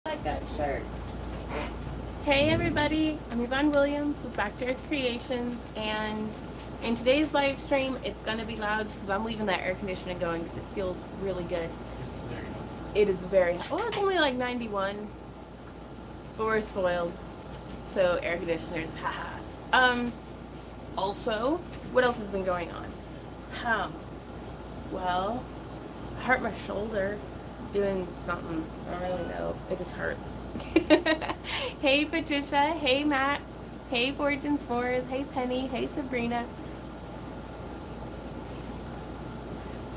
Like that shirt. Hey everybody, I'm Yvonne Williams with Back to Earth Creations, and in today's live stream, it's gonna be loud because I'm leaving that air conditioning going because it feels really good. It's very hot. It is very hot. Well, it's only like 91, but we're spoiled. So air conditioners, haha. Also, what else has been going on? Well, I hurt my shoulder doing something. I don't really know. It just hurts. Hey Patricia. Hey Max. Hey Fortune S'mores. Hey Penny. Hey Sabrina.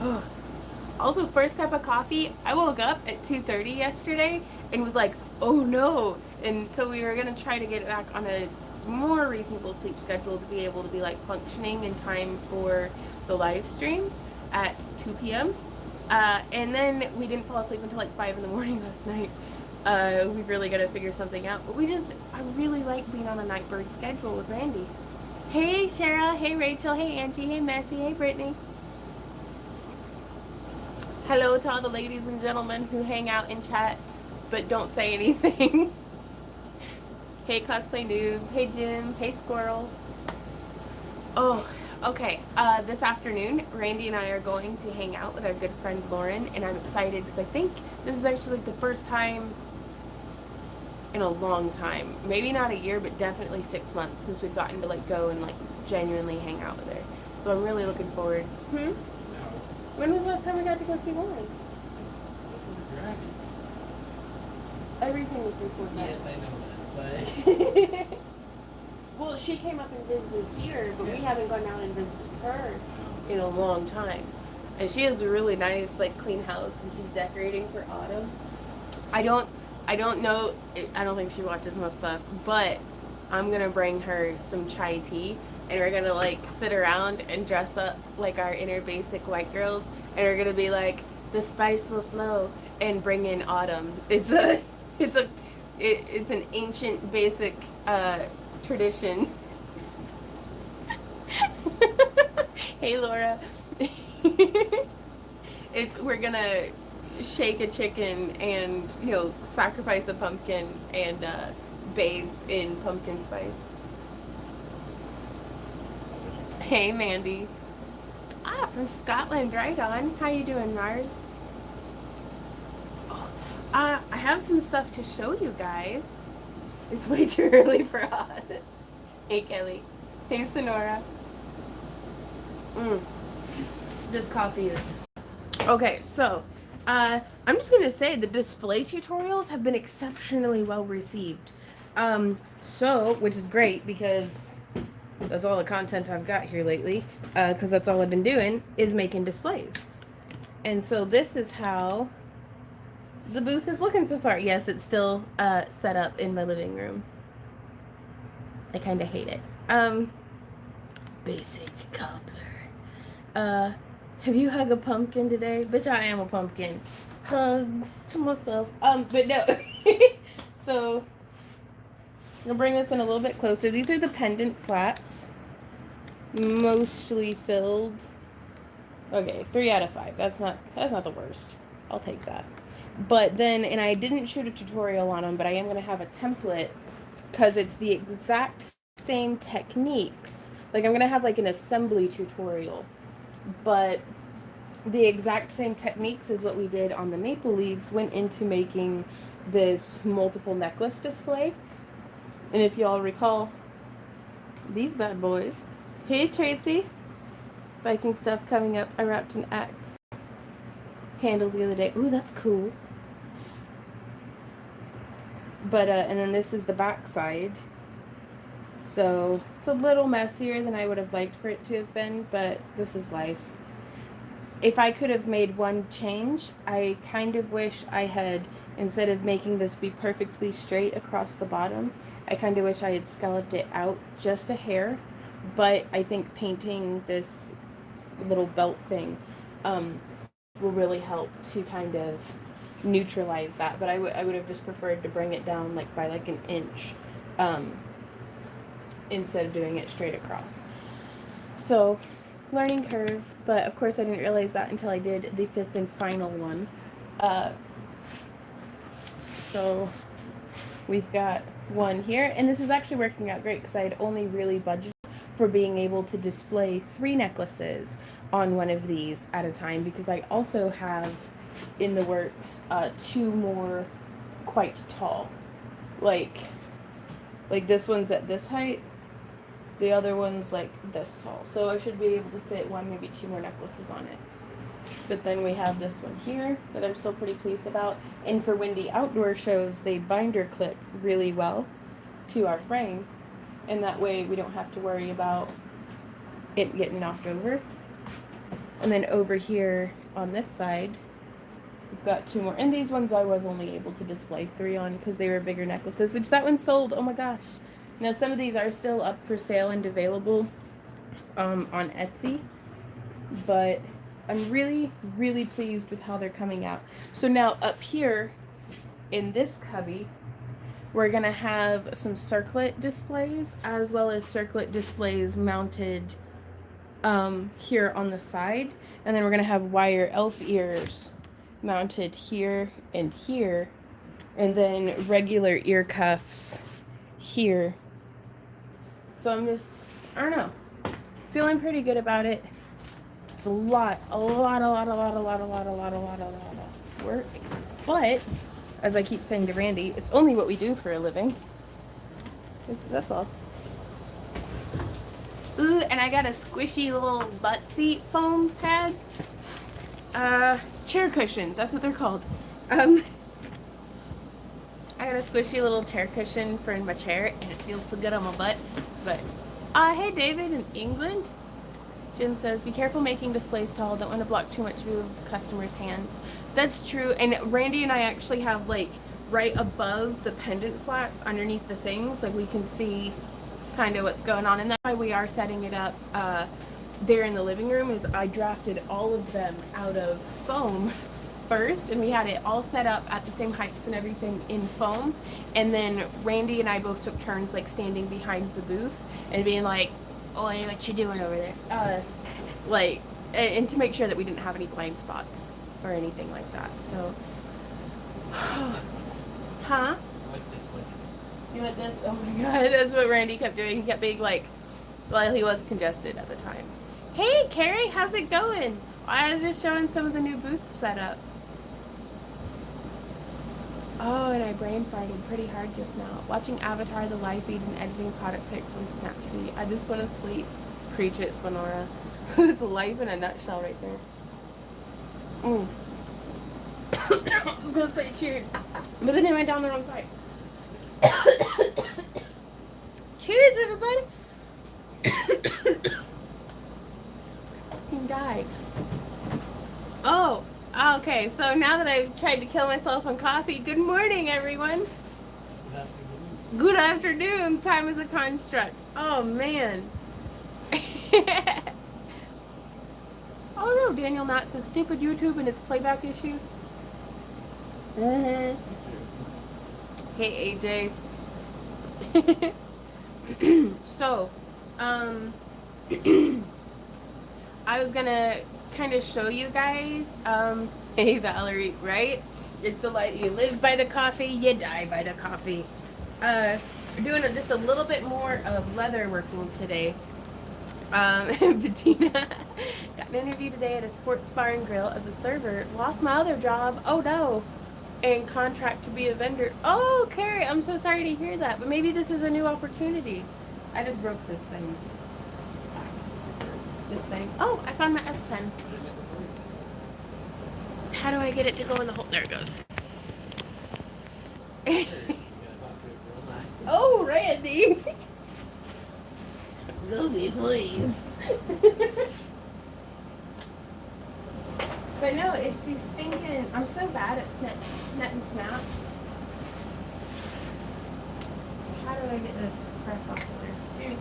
Oh. Also, first cup of coffee. I woke up at 2:30 yesterday and was like, oh no. And so we were gonna try to get back on a more reasonable sleep schedule to be able to be like functioning in time for the live streams at 2 p.m. And then we didn't fall asleep until like 5 in the morning last night. We really got to figure something out. But I really like being on a night bird schedule with Randy. Hey, Cheryl. Hey, Rachel. Hey, Angie. Hey, Messy. Hey, Brittany. Hello to all the ladies and gentlemen who hang out and chat but don't say anything. Hey, Cosplay Noob. Hey, Jim. Hey, Squirrel. Oh, okay. This afternoon, Randy and I are going to hang out with our good friend Lauren, and I'm excited because I think this is actually like the first time in a long time, maybe not a year, but definitely 6 months since we've gotten to like go and like genuinely hang out with her. So I'm really looking forward. No, When was the last time we got to go see Lauren? it's before dragging. Everything was before that. Yes, I know that, but Well, she came up and visited here, but we Yeah. haven't gone out and visited her in a long time. And she has a really nice, like, clean house, and she's decorating for autumn. I don't, I don't know. I don't think she watches my stuff, but I'm gonna bring her some chai tea, and we're gonna like sit around and dress up like our inner basic white girls, and we're gonna be like, the spice will flow, and bring in autumn. It's a, it's an ancient basic tradition. Hey Laura. We're gonna shake a chicken and sacrifice a pumpkin and bathe in pumpkin spice. Hey Mandy. From Scotland, right on. How you doing, Mars? Oh, I have some stuff to show you guys. It's way too early for us. Hey Kelly. Hey Sonora. This coffee is okay. So, I'm just gonna say the display tutorials have been exceptionally well received. Which is great because that's all the content I've got here lately. Because that's all I've been doing is making displays. And so this is how the booth is looking so far. Yes, it's still set up in my living room. I kind of hate it. Basic cobbler. Have you hugged a pumpkin today? Bitch, I am a pumpkin. Hugs to myself. But no. So, I'm gonna bring this in a little bit closer. These are the pendant flats. Mostly filled. Okay, 3 out of 5. That's not the worst. I'll take that. But then, and I didn't shoot a tutorial on them, but I am gonna have a template because it's the exact same techniques. Like I'm gonna have like an assembly tutorial, but the exact same techniques as what we did on the maple leaves went into making this multiple necklace display. And if y'all recall these bad boys. Hey Tracy. Viking stuff coming up. I wrapped an axe handle the other day. Ooh, that's cool. But and then this is the back side. So it's a little messier than I would have liked for it to have been, but this is life. If I could have made one change, I kind of wish I had, instead of making this be perfectly straight across the bottom, I kind of wish I had scalloped it out just a hair. But I think painting this little belt thing will really help to kind of neutralize that. But I would have just preferred to bring it down like by like an inch instead of doing it straight across. So, learning curve, but of course I didn't realize that until I did the 5th and final one. So we've got one here, and this is actually working out great because I had only really budgeted for being able to display 3 necklaces on one of these at a time, because I also have in the works 2 more quite tall. Like this one's at this height, the other one's like this tall. So I should be able to fit 1, maybe 2 more necklaces on it. But then we have this one here that I'm still pretty pleased about. And for windy outdoor shows, they binder clip really well to our frame. And that way we don't have to worry about it getting knocked over. And then over here on this side, we've got 2 more. And these ones I was only able to display 3 on because they were bigger necklaces, which that one sold. Oh my gosh. Now some of these are still up for sale and available on Etsy. But I'm really, really pleased with how they're coming out. So now up here in this cubby, we're going to have some circlet displays as well as circlet displays mounted here on the side. And then we're going to have wire elf ears mounted here and here. And then regular ear cuffs here. So I'm just, I don't know, feeling pretty good about it. It's a lot of work. But, as I keep saying to Randy, it's only what we do for a living. That's all. Ooh, and I got a squishy little butt seat foam pad. Chair cushion, that's what they're called. I got a squishy little chair cushion for in my chair, and it feels so good on my butt. But, hey David in England. Jim says, be careful making displays tall. Don't want to block too much view of the customer's hands. That's true. And Randy and I actually have, like, right above the pendant flats underneath the things, like we can see kind of what's going on. And that's why we are setting it up there in the living room, is I drafted all of them out of foam first, and we had it all set up at the same heights and everything in foam. And then Randy and I both took turns, like, standing behind the booth and being like, "Oi, what you doing over there?" And to make sure that we didn't have any blind spots or anything like that. So, huh? I like this one. You want this? Oh my god, that's what Randy kept doing. He kept being like, well, he was congested at the time. Hey, Carrie, how's it going? I was just showing some of the new booths set up. Oh, and I brain farted pretty hard just now. Watching Avatar, the live feed, and editing product pics on Snapseed. I just want to sleep. Preach it, Sonora. It's life in a nutshell right there. I was going to say cheers, but then it went down the wrong pipe. Cheers, everybody. Fucking die. Oh. Okay, so now that I've tried to kill myself on coffee, good morning, everyone. Good afternoon. Time is a construct. Oh, man. Oh, no, Daniel Knott says stupid YouTube and its playback issues. Mm-hmm. Hey, AJ. So, I was gonna kind of show you guys, hey Valerie, right? It's the light. You live by the coffee, you die by the coffee. We're doing just a little bit more of leather working today. Bettina got an interview today at a sports bar and grill as a server. Lost my other job. Oh no. And contract to be a vendor. Oh, Carrie, I'm so sorry to hear that, but maybe this is a new opportunity. I just broke this thing. Oh, I found my S Pen. How do I get it to go in the hole? There it goes. Oh, Randy. Louie, please. But no, it's these stinking, I'm so bad at netting snaps. How do I get this crap off of there? Dude.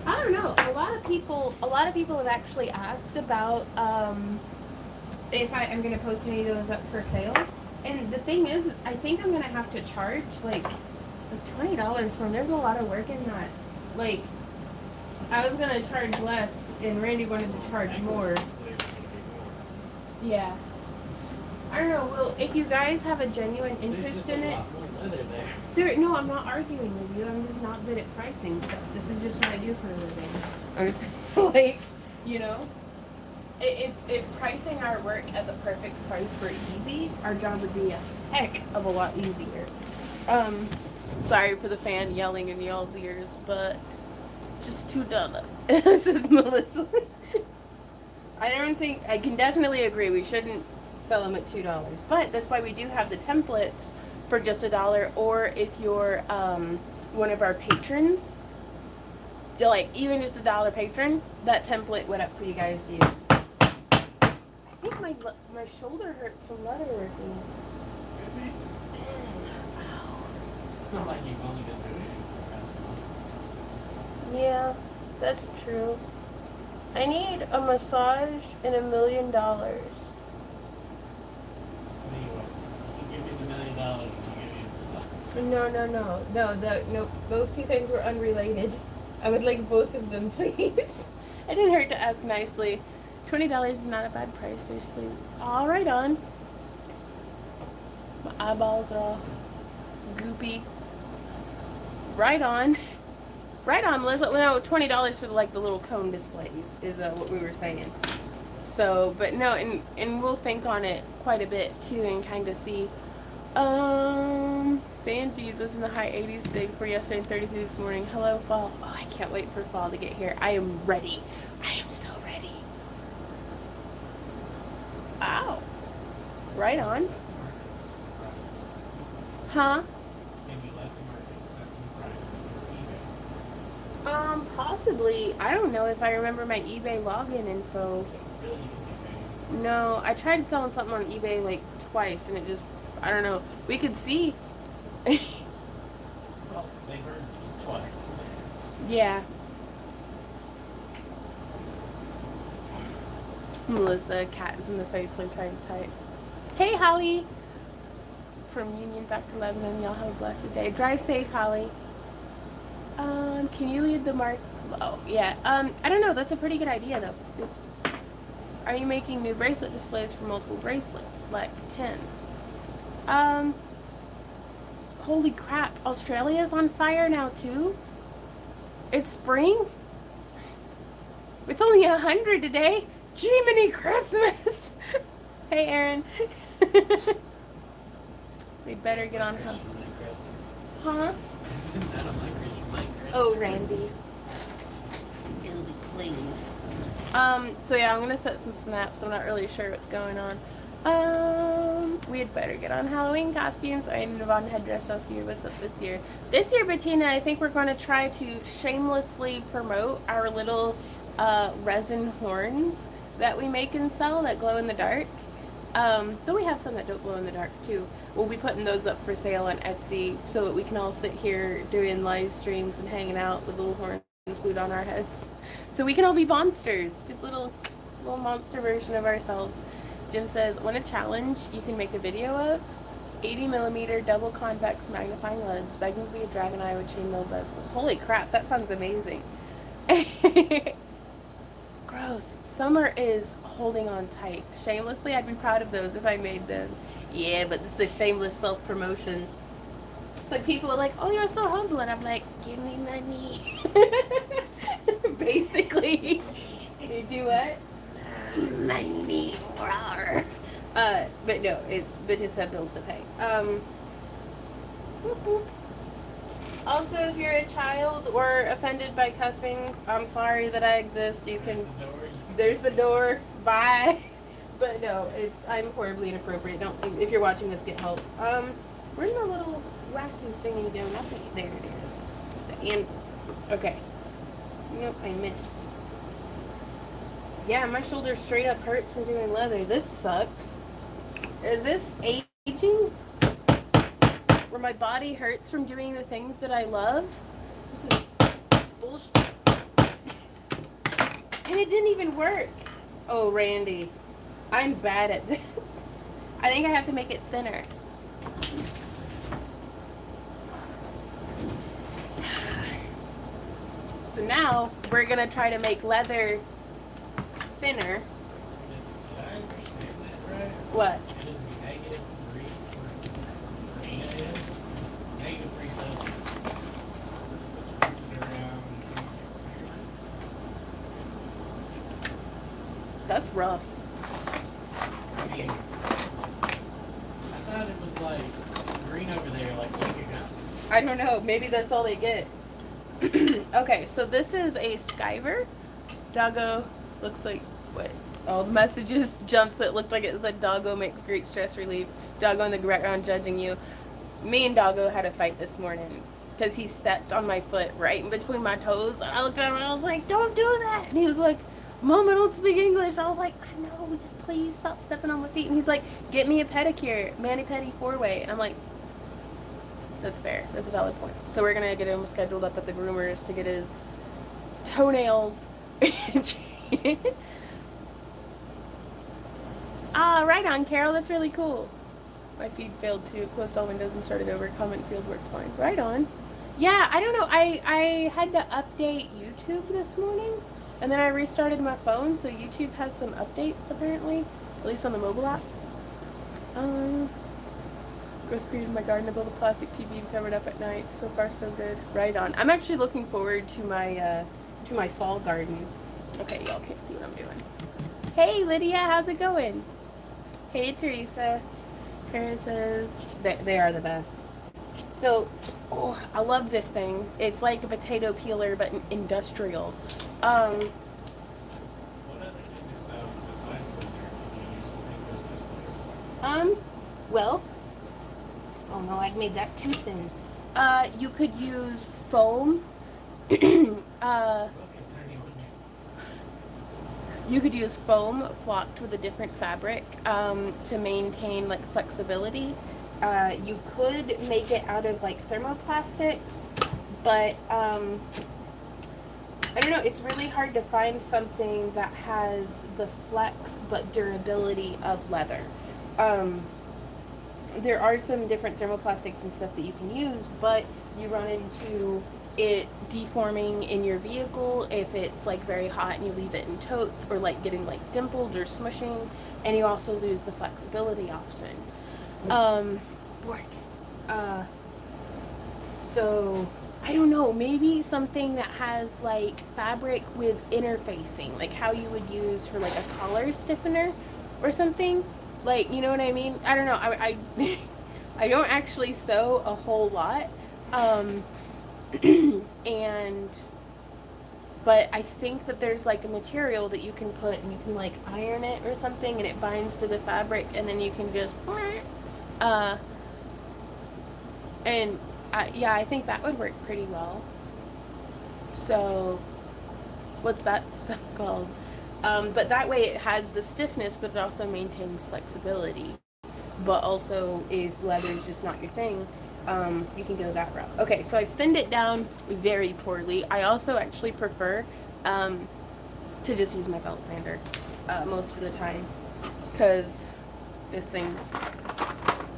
I don't know. A lot of people have actually asked about if I'm going to post any of those up for sale. And the thing is, I think I'm going to have to charge like $20 for them. There's a lot of work in that. Like, I was gonna charge less, and Randy wanted to charge more. Yeah. I don't know. Well, if you guys have a genuine interest in it, no, I'm not arguing with you. I'm just not good at pricing stuff. This is just what I do for a living. I'm just like, you know, if pricing our work at the perfect price were easy, our job would be a heck of a lot easier. Sorry for the fan yelling in y'all's ears, but just $2. This is Melissa. I can definitely agree we shouldn't sell them at $2, but that's why we do have the templates for just $1, or if you're one of our patrons, you're like even just $1 patron, that template went up for you guys to use. I think my shoulder hurts from leatherworking. It's not like you've only been doing it for the past month. Yeah, that's true. I need a massage and $1 million. Tell you what, you give me the $1 million and I'll give you the massage. No. Those two things were unrelated. I would like both of them, please. It didn't hurt to ask nicely. $20 is not a bad price, seriously. All right on. My eyeballs are all goopy. Right on. Right on, Melissa. No, $20 for the little cone displays is what we were saying. So, but no, and we'll think on it quite a bit too, and kind of see. Fan Jesus in the high 80s today before yesterday and 33 this morning. Hello, fall. Oh, I can't wait for fall to get here. I am ready. I am so ready. Ow. Right on. Huh? Can you let the market set some prices through eBay? Possibly. I don't know if I remember my eBay login info. Really easy pay. No, I tried selling something on eBay like twice, and it just, I don't know. We could see. Well, they heard this twice. Yeah. Melissa, cat is in the face when trying to type. Hey, Holly. From Union back to Lebanon. Y'all have a blessed day. Drive safe, Holly. Can you lead the mark? Oh, yeah. I don't know. That's a pretty good idea, though. Oops. Are you making new bracelet displays for multiple bracelets? Like 10. Holy crap. Australia's on fire now, too? It's spring? It's only 100 today. Jiminy Christmas! Hey, Aaron. We better get on home. Huh? Isn't that a Minecraft? Oh, Randy. It'll be please. So yeah, I'm gonna set some snaps. I'm not really sure what's going on. We had better get on Halloween costumes. I need a Von headdress. I'll see what's up this year. This year, Bettina, I think we're gonna try to shamelessly promote our little resin horns that we make and sell that glow in the dark. Though we have some that don't glow in the dark too. We'll be putting those up for sale on Etsy so that we can all sit here doing live streams and hanging out with little horns glued on our heads. So we can all be monsters. Just little monster version of ourselves. Jim says, want a challenge you can make a video of? 80mm double convex magnifying lens, begging to be a dragon eye with chainmail bezel. Holy crap, that sounds amazing. Gross. Summer is holding on tight. Shamelessly, I'd be proud of those if I made them. Yeah, but this is shameless self-promotion. It's like people are like, oh, you're so humble. And I'm like, give me money. Basically. You do what? Money. But no, it's bitches have bills to pay. Boop, boop. Also, if you're a child or offended by cussing, I'm sorry that I exist. You can. There's the door. Bye. But no, I'm horribly inappropriate. Don't. If you're watching this, get help. Where's my little wacky thingy doing? Nothing. There it is. And okay. Nope, I missed. Yeah, my shoulder straight up hurts from doing leather. This sucks. Is this aging? Where my body hurts from doing the things that I love? This is bullshit. And it didn't even work. Oh, Randy. I'm bad at this. I think I have to make it thinner. So now we're gonna try to make leather thinner. Did I understand that right? What? It is -3 for Nina is -3 Celsius. Which brings it around 26 Fahrenheit. That's rough. I mean, I thought it was like green over there like a week ago. I don't know. Maybe that's all they get. Okay, so this is a Skyver. Doggo looks like what? All the messages jumps. It looked like it said Doggo makes great stress relief. Doggo in the background judging you. Me and Doggo had a fight this morning because he stepped on my foot right in between my toes. And I looked at him and I was like, "Don't do that!" And he was like, "Mom, I don't speak English." I was like, "I know, just please stop stepping on my feet." And he's like, "Get me a pedicure, mani-pedi 4-way." And I'm like, that's fair. That's a valid point. So we're gonna get him scheduled up at the groomers to get his toenails. Ah, right on, Carol. That's really cool. My feed failed too. Closed all windows and started over. Comment field worked fine. Right on. Yeah, I don't know. I had to update YouTube this morning, and then I restarted my phone, so YouTube has some updates apparently, at least on the mobile app. Growth period in my garden to build a plastic TV and cover it up at night. So far, so good. Right on. I'm actually looking forward to my fall garden. Okay, y'all can't see what I'm doing. Hey, Lydia, how's it going? Hey, Teresa. Kara says they are the best. So, oh, I love this thing. It's like a potato peeler, but industrial. What other kind of stuff besides leather did you use to make those displays? Well, oh no, I made that too thin. You could use foam. Look, it's tiny on you. You could use foam flocked with a different fabric to maintain like flexibility. You could make it out of like thermoplastics, but I don't know. It's really hard to find something that has the flex but durability of leather. There are some different thermoplastics and stuff that you can use, but you run into it deforming in your vehicle if it's like very hot and you leave it in totes, or like getting like dimpled or smushing, and you also lose the flexibility option. So I don't know, maybe something that has like fabric with interfacing, like how you would use for like a collar stiffener or something. Like, you know what I mean? I don't know. I don't actually sew a whole lot. But I think that there's like a material that you can put and you can like iron it or something, and it binds to the fabric, and then you can just yeah, I think that would work pretty well. So what's that stuff called? But that way it has the stiffness, but it also maintains flexibility. But also, if leather is just not your thing, you can go that route. Okay, so I've thinned it down very poorly. I also actually prefer to just use my belt sander most of the time, because this thing's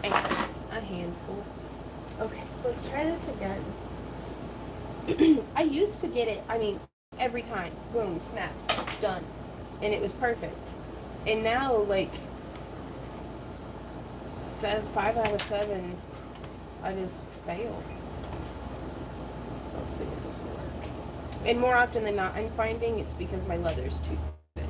a handful. Okay, so let's try this again. I used to get it, every time. Boom, snap, done. And it was perfect. And now, like, 5 out of 7, I just fail. Let's see if this will work. And more often than not, I'm finding it's because my leather's too thick.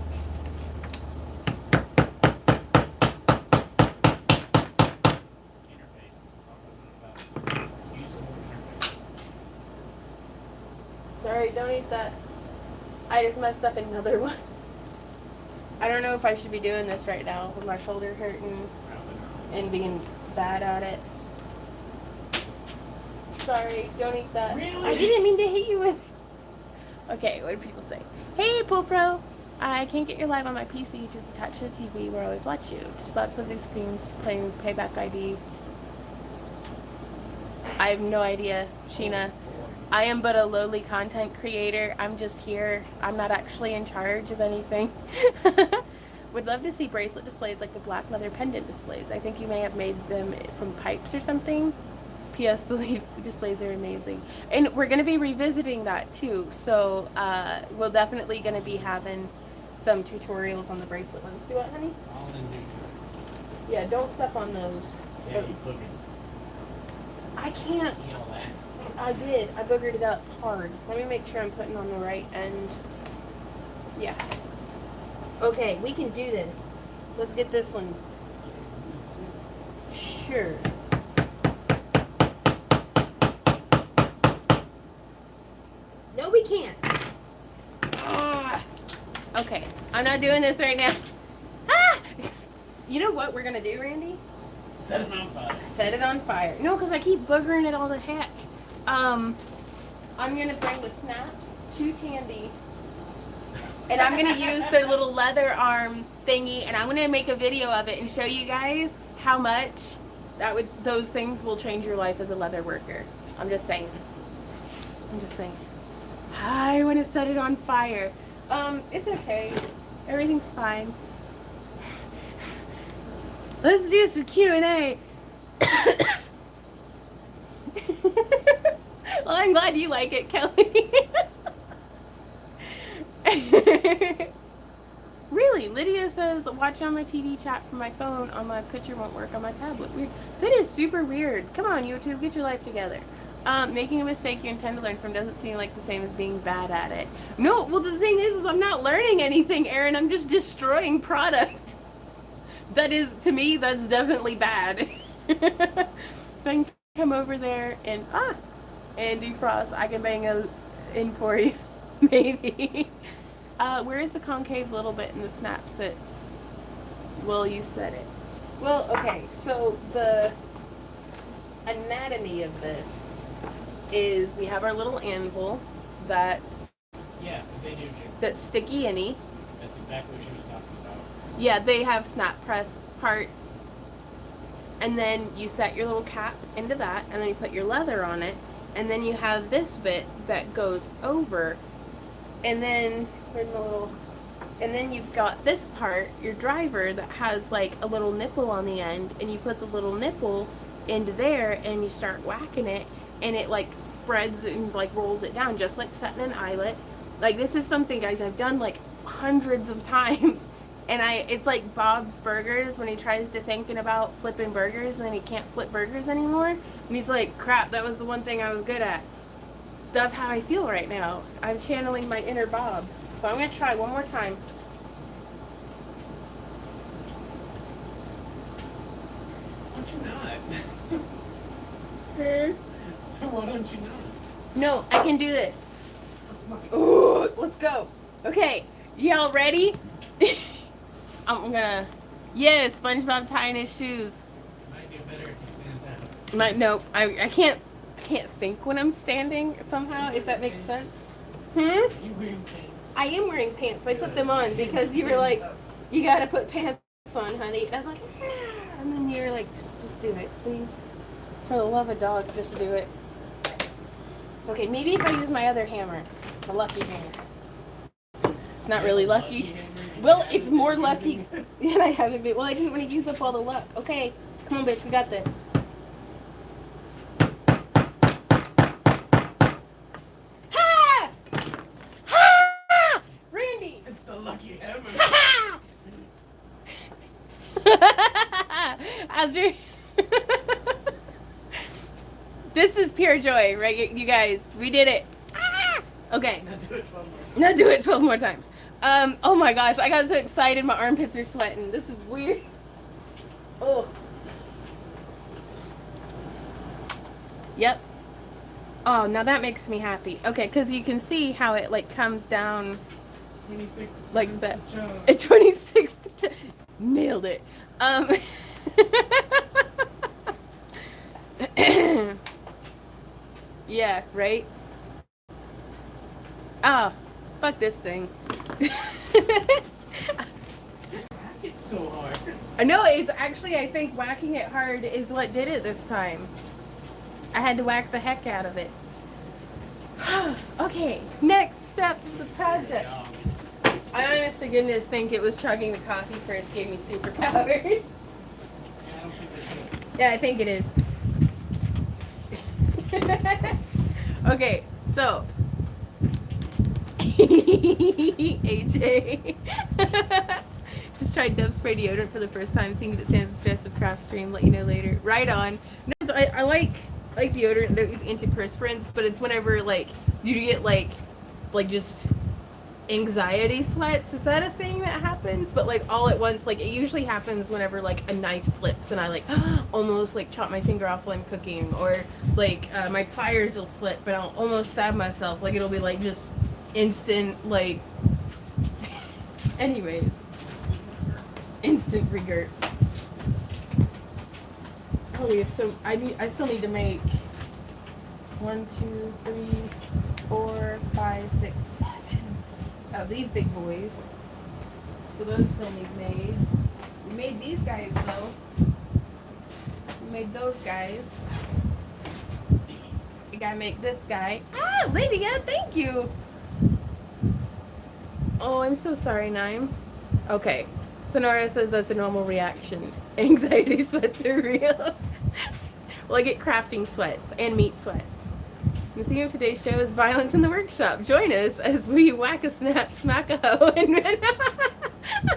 Interface. Usable interface. Sorry, don't eat that. I just messed up another one. I don't know if I should be doing this right now with my shoulder hurting and being bad at it. Sorry, don't eat that. Really? I didn't mean to hit you with. Okay, what do people say? Hey, Pool Pro. I can't get your live on my PC. Just attach to the TV where I always watch you. Just bought fuzzy screens, playing Payback ID. I have no idea, Sheena. I am but a lowly content creator. I'm just here. I'm not actually in charge of anything. Would love to see bracelet displays like the black leather pendant displays. I think you may have made them from pipes or something. P.S. The leaf displays are amazing. And we're going to be revisiting that too. So we're definitely going to be having some tutorials on the bracelet ones. Do what, honey? All in due time. Yeah, don't step on those. Yeah, you boogered. I can't. You know that. I did. I boogered it up hard. Let me make sure I'm putting on the right end. Yeah. Okay, we can do this. Let's get this one. Sure. No, we can't. Ah. Okay, I'm not doing this right now. Ah! You know what we're gonna do, Randy? Set it on fire. Set it on fire. No, because I keep boogering it all to heck. I'm gonna bring the snaps to Tandy, and I'm gonna use their little leather arm thingy, and I'm gonna make a video of it and show you guys how much those things will change your life as a leather worker. I'm just saying. I want to set it on fire. It's okay. Everything's fine. Let's do some Q&A. Well, I'm glad you like it, Kelly. Really, Lydia says, watch on my TV chat from my phone on my picture won't work on my tablet. Weird. That is super weird. Come on, YouTube, get your life together. Making a mistake you intend to learn from doesn't seem like the same as being bad at it. No, well, the thing is I'm not learning anything, Erin. I'm just destroying product. That is, to me, that's definitely bad. Then come over there and defrost. I can bang those in for you, maybe. Where is the concave little bit in the snap sits? Will you set it? Well, okay, so the anatomy of this is we have our little anvil that's sticky-inny. That's exactly what she was talking about. Yeah, they have snap press parts. And then you set your little cap into that, and then you put your leather on it, and then you have this bit that goes over, and then you've got this part, your driver, that has like a little nipple on the end, and you put the little nipple into there, and you start whacking it, and it like spreads and like rolls it down, just like setting an eyelet. Like, this is something, guys, I've done like hundreds of times. And it's like Bob's Burgers when he tries to thinking about flipping burgers and then he can't flip burgers anymore. And he's like, crap, that was the one thing I was good at. That's how I feel right now. I'm channeling my inner Bob. So I'm going to try one more time. Why don't you not? So why don't you not? No, I can do this. Ooh, let's go. Okay, y'all ready? I'm gonna, SpongeBob tying his shoes. Might do better if you stand down. No, I can't think when I'm standing somehow, if that makes sense. Are you wearing pants? I am wearing pants. I put them on because you were like, you gotta put pants on, honey. And I was like, nah. And then you're like, just do it, please. For the love of dog, just do it. Okay, maybe if I use my other hammer, the lucky hammer. It's not really lucky. Well, it's more lucky than I haven't been. Well, I didn't want to use up all the luck. Okay, come on, bitch, we got this. Ha! Ha! Randy! It's the lucky hammer. Ha! After this is pure joy, right, you guys? We did it. Ah! Okay. Now do it 12 more times. Oh my gosh, I got so excited, my armpits are sweating. This is weird. Oh. Yep. Oh, now that makes me happy. Okay, because you can see how it like comes down 26. like that. 26. Nailed it. Yeah, right? Oh, fuck this thing. It's so hard. No, it's actually, I think whacking it hard is what did it this time. I had to whack the heck out of it. Okay, next step of the project. I honest to goodness think it was chugging the coffee first gave me superpowers. Yeah, I don't think that's it. Yeah, I think it is. Okay, so AJ just tried Dove Spray deodorant for the first time, seeing if it stands the stress of Craftroom. Let you know later. Right on. No, I like deodorant that use antiperspirants, but it's whenever like you get like just anxiety sweats. Is that a thing that happens? But like all at once, like it usually happens whenever like a knife slips and I like almost like chop my finger off while I'm cooking, or like my pliers will slip and I'll almost stab myself. Like it'll be like just instant like. Anyways, instant regrets. Oh, we have so I still need to make 1, 2, 3, 4, 5, 6, 7 of these big boys. So those still need made. We made these guys though. We made those guys. We gotta make this guy. Ah, Lydia, thank you. Oh, I'm so sorry, Naim. Okay. Sonora says that's a normal reaction. Anxiety sweats are real. Well, I get crafting sweats and meat sweats. The theme of today's show is violence in the workshop. Join us as we whack a snap, smack a hoe, and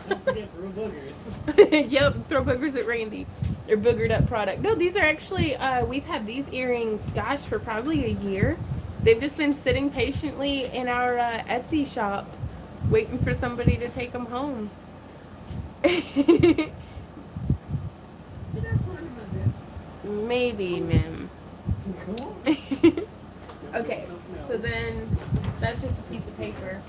Don't forget throw boogers. yep, throw boogers at Randy. Or boogered up product. No, these are actually, we've had these earrings, gosh, for probably a year. They've just been sitting patiently in our Etsy shop, waiting for somebody to take them home. Maybe, ma'am. Cool. Okay, so then that's just a piece of paper.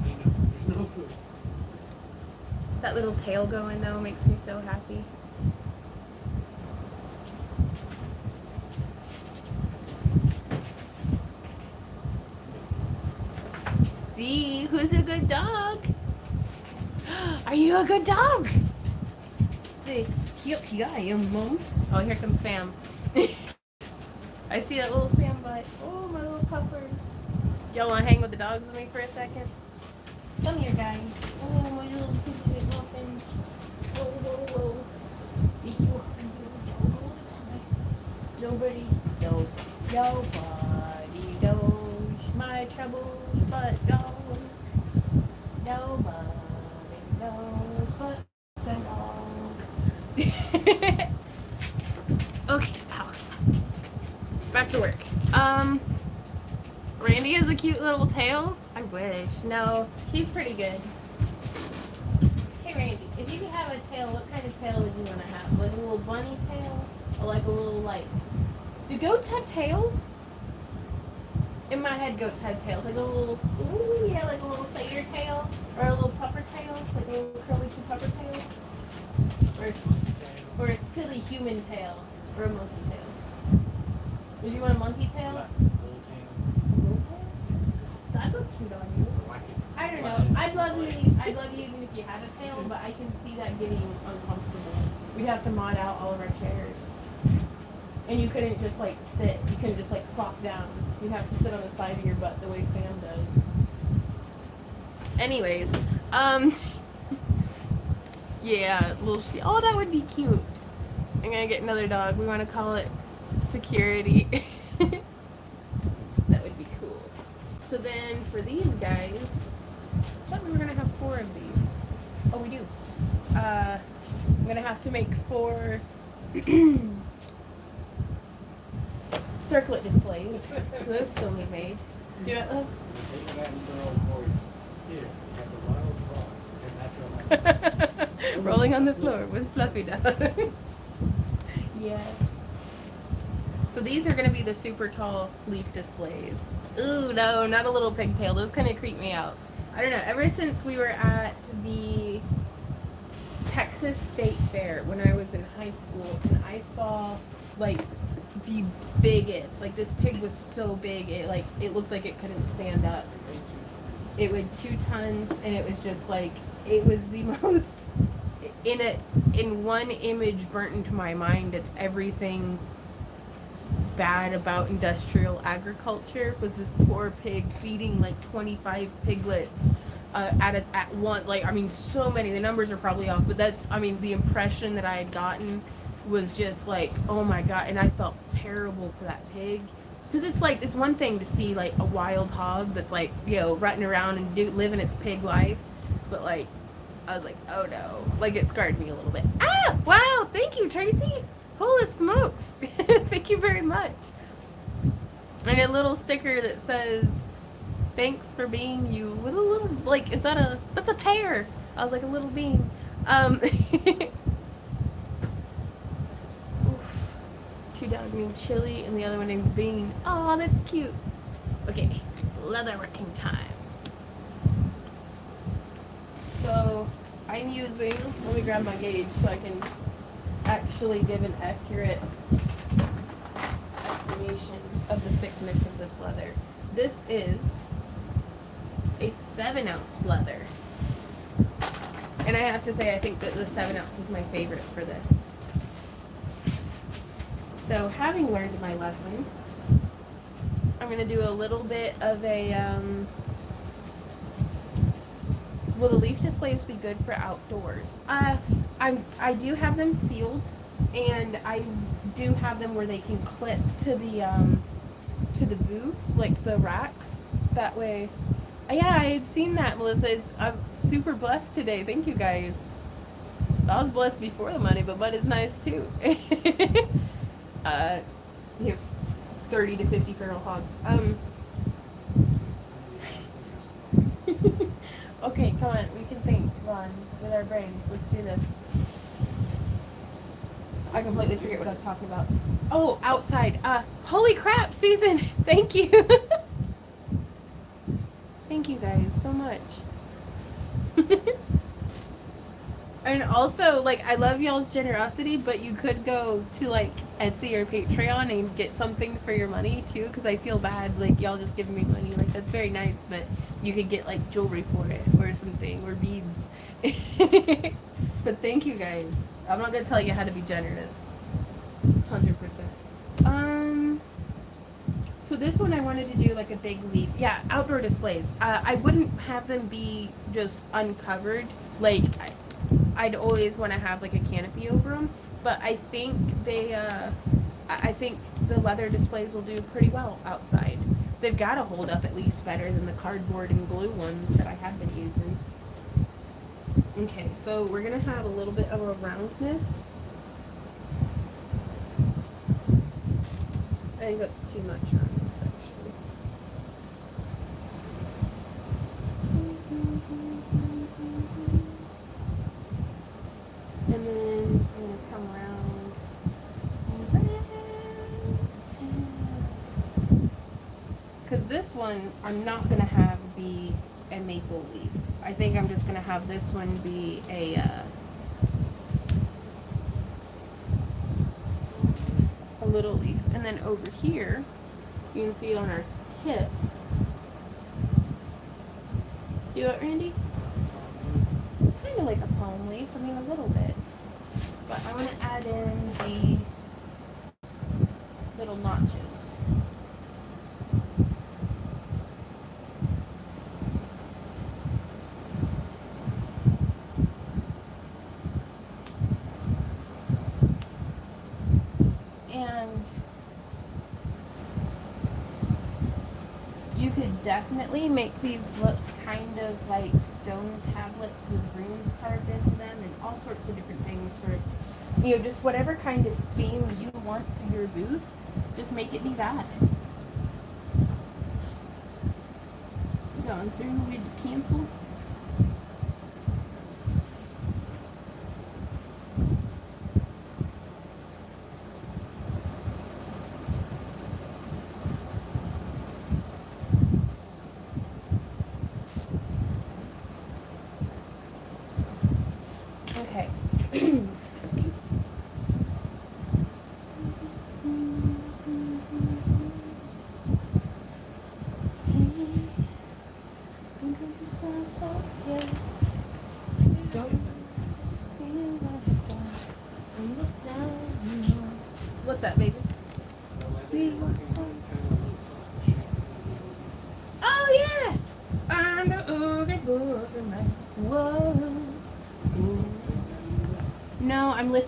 There's no food. That little tail going though makes me so happy. See, who's a good dog? Are you a good dog? See, here I am, Mom. Oh, here comes Sam. I see that little Sam butt. Oh, my little puppers. Y'all want to hang with the dogs with me for a second? Come here, guys. Oh, my little pussy muffins. Whoa, whoa, whoa. Nobody knows my troubles but dog. Nobody knows but some dog. Okay, ow. Back to work. Randy has a cute little tail. I wish. No, he's pretty good. Hey Randy, if you could have a tail, what kind of tail would you want to have? Like a little bunny tail? Or like a little like... Do goats have tails? In my head, goats have tails. Like a little... Ooh, yeah, like a little satyr tail. Or a little pupper tail. Like a little curly cute pupper tail. Or a silly human tail. Or a monkey tail. Would you want a monkey tail? That'd look cute on you. I don't know. I'd love you even if you had a tail, but I can see that getting uncomfortable. We'd have to mod out all of our chairs. And you couldn't just like sit. You couldn't just like plop down. You'd have to sit on the side of your butt the way Sam does. Anyways, yeah, little oh, that would be cute. I'm gonna get another dog. We want to call it Security. That would be cool. So then for these guys, I thought we were gonna have 4 of these. Oh, we do. I'm gonna have to make 4 circlet displays. So those still need made. Do you want love? Rolling on the floor with fluffy dogs. Yeah. So these are going to be the super tall leaf displays. Ooh, no, not a little pigtail. Those kind of creep me out. I don't know. Ever since we were at the Texas State Fair when I was in high school, and I saw like the biggest, like this pig was so big, it looked like it couldn't stand up. It weighed 2 tons, and it was just like, it was the most, in one image burnt into my mind, it's everything bad about industrial agriculture. Was this poor pig feeding like 25 piglets at one, like, I mean, so many. The numbers are probably off, but that's, I mean, the impression that I had gotten was just like, oh my god, and I felt terrible for that pig. Because it's like, it's one thing to see like a wild hog that's like, rutting around and living its pig life, but like, I was like, oh no, like it scarred me a little bit. Ah, wow, thank you, Tracy. Holy smokes, thank you very much. And a little sticker that says, thanks for being you, with a little, like, that's a pear. I was like, a little bean. Oof. Two dogs named Chili and the other one named Bean. Oh, that's cute. Okay, leather working time. So I'm using, let me grab my gauge so I can actually give an accurate estimation of the thickness of this leather. This is a 7-ounce leather. And I have to say, I think that the 7 ounce is my favorite for this. So having learned my lesson, I'm going to do a little bit of a, will the leaf displays be good for outdoors? I do have them sealed, and I do have them where they can clip to the booth, like the racks. That way, yeah, I had seen that, Melissa. I'm super blessed today. Thank you, guys. I was blessed before the money, but mud is nice too. You have 30 to 50 feral hogs. Okay, come on. We can think. Come on, with our brains. Let's do this. I completely forget what I was talking about. Oh, outside. Holy crap, Susan. Thank you. Thank you guys so much. And also, like, I love y'all's generosity, but you could go to, like, Etsy or Patreon and get something for your money, too, because I feel bad, like, y'all just giving me money. Like, that's very nice, but you could get, like, jewelry for it or something, or beads. But thank you, guys. I'm not going to tell you how to be generous. 100%. So this one I wanted to do, like, a big leaf. Yeah, outdoor displays. I wouldn't have them be just uncovered. Like, I'd always want to have like a canopy over them, but I think I think the leather displays will do pretty well outside. They've got to hold up at least better than the cardboard and glue ones that I have been using. Okay, so we're gonna have a little bit of a roundness. I think that's too much roundness, actually. And then I'm going to come around because this one I'm not going to have be a maple leaf. I think I'm just going to have this one be a little leaf. And then over here, you can see it on our tip. Do it, Randy? Kind of like a palm leaf. I mean, a little bit. But I want to add in the little notches. And you could definitely make these look kind of like stone tablets with runes carved into them and all sorts of different things for, just whatever kind of theme you want for your booth, just make it be that. Going through with the pencil. Okay. What's that, baby? Oh yeah! Find the oogie book.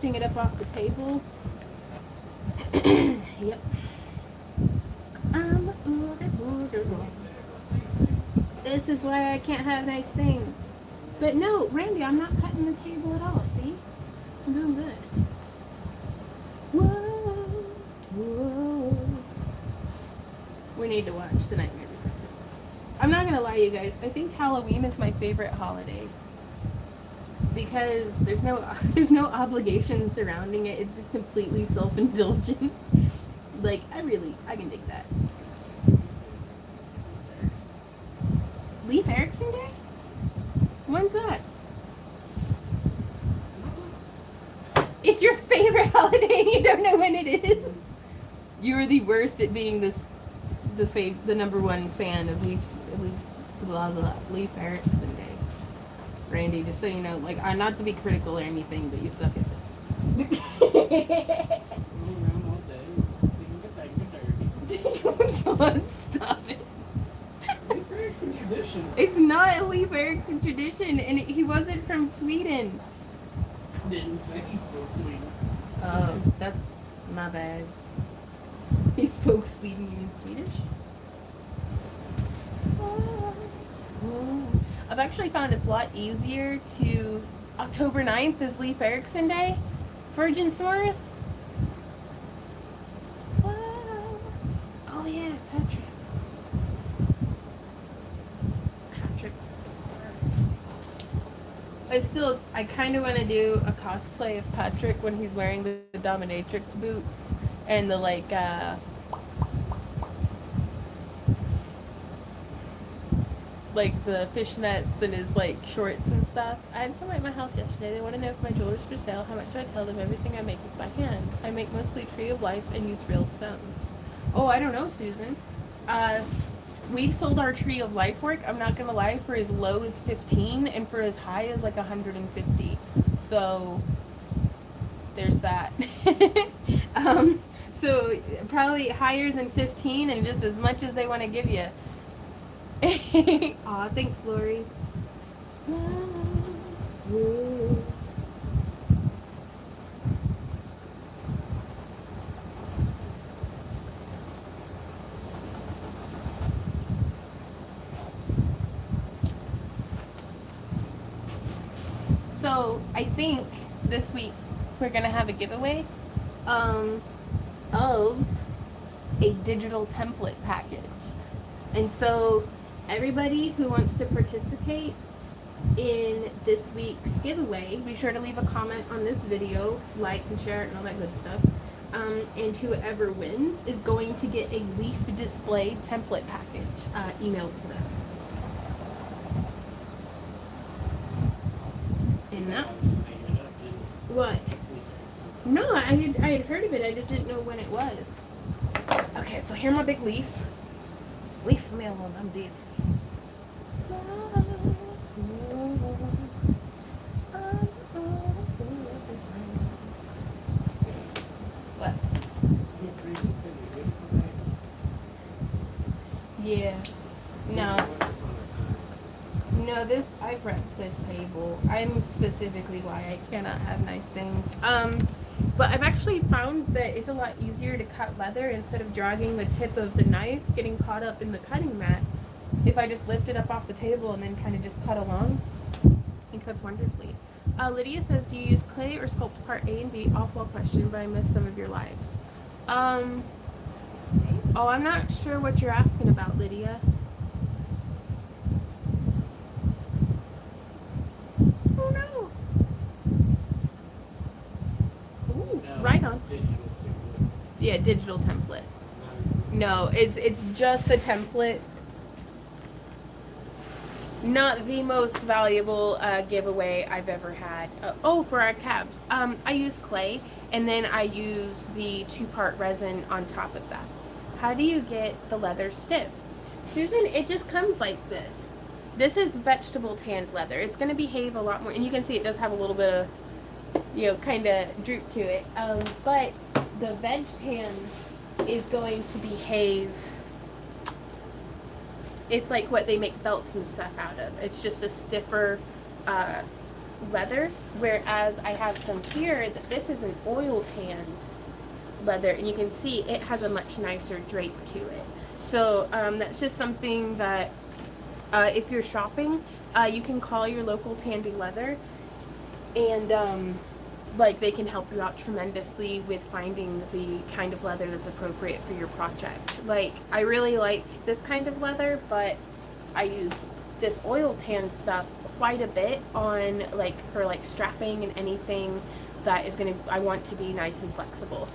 lifting it up off the table. Yep. I'm a booger. This is why I can't have nice things. But no, Randy, I'm not cutting the table at all, see? I'm doing good. Whoa, whoa. We need to watch The Nightmare Before Christmas. I'm not gonna lie, you guys. I think Halloween is my favorite holiday. Because there's no obligation surrounding it. It's just completely self-indulgent. Like, I can dig that. Leif Erikson Day? When's that? It's your favorite holiday and you don't know when it is? You are the worst at being the number one fan of Leif Erikson Day. Randy, just so you know, like, I'm not to be critical or anything, but you suck at this. Oh God, stop it. Leif Erikson tradition. It's not a Leif Erikson tradition, and he wasn't from Sweden. Didn't say he spoke Sweden. Oh, that's my bad. He spoke Sweden, you mean Swedish? I've actually found it's a lot easier to... October 9th is Leif Erikson Day. Virgin s'mores. Oh yeah, Patrick's. I kind of want to do a cosplay of Patrick when he's wearing the dominatrix boots and the like the fishnets and his shorts and stuff. I had someone at my house yesterday. They want to know if my jewelry's for sale. How much do I tell them? Everything I make is by hand. I make mostly Tree of Life and use real stones. Oh, I don't know, Susan. We've sold our Tree of Life work, I'm not gonna lie, for as low as 15 and for as high as 150. So there's that. So probably higher than 15 and just as much as they want to give you. Aw, thanks, Lori. So I think this week we're gonna have a giveaway of a digital template package. And so everybody who wants to participate in this week's giveaway, be sure to leave a comment on this video, like and share it and all that good stuff. And whoever wins is going to get a leaf display template package emailed to them. And that, what? No, I had heard of it. I just didn't know when it was. Okay, so here's my big leaf. Leaf me alone. I'm dead. What? Yeah. No. No, I prepped this table. I'm specifically why I cannot have nice things. But I've actually found that it's a lot easier to cut leather instead of dragging the tip of the knife getting caught up in the cutting mat. If I just lift it up off the table and then kind of just cut along, it cuts wonderfully. Lydia says, do you use clay or sculpt part A and B? Off-wall question, but I missed some of your lives. Oh, I'm not sure what you're asking about, Lydia. Oh no. Ooh, No, right on. Digital template. Yeah, digital template. No, it's just the template. Not the most valuable giveaway I've ever had. For our cabs. I use clay, and then I use the 2-part resin on top of that. How do you get the leather stiff? Susan, it just comes like this. This is vegetable tanned leather. It's going to behave a lot more, and you can see it does have a little bit of, kind of droop to it. But the veg tan is going to behave. It's like what they make belts and stuff out of. It's just a stiffer leather, whereas I have some here that this is an oil tanned leather, and you can see it has a much nicer drape to it. So that's just something that if you're shopping, you can call your local Tandy Leather, and like they can help you out tremendously with finding the kind of leather that's appropriate for your project. Like I really like this kind of leather, but I use this oil tan stuff quite a bit on like for like strapping and anything that is gonna I want to be nice and flexible.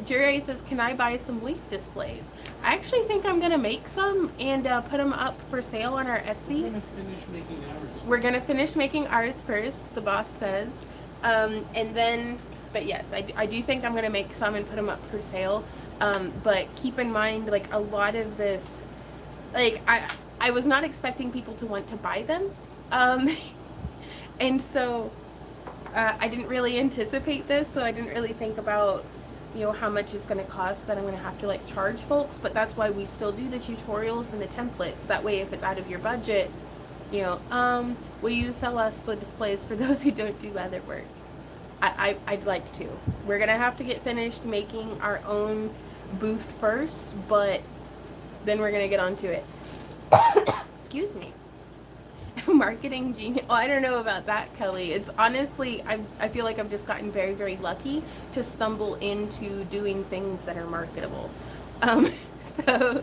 Jerry says, "Can I buy some leaf displays?" I actually think I'm gonna make some and put them up for sale on our Etsy. We're gonna finish making ours. We're gonna finish making ours first, the boss says, and then. But yes, I do think I'm gonna make some and put them up for sale. But keep in mind, like a lot of this, like I was not expecting people to want to buy them, and so I didn't really anticipate this, so I didn't really think about how much it's going to cost that I'm going to have to like charge folks. But that's why we still do the tutorials and the templates. That way, if it's out of your budget, will you sell us the displays for those who don't do leather work? I'd like to. We're going to have to get finished making our own booth first, but then we're going to get onto it. Excuse me. Marketing genius. Oh, I don't know about that, Kelly. It's honestly, I feel like I've just gotten very, very lucky to stumble into doing things that are marketable. So,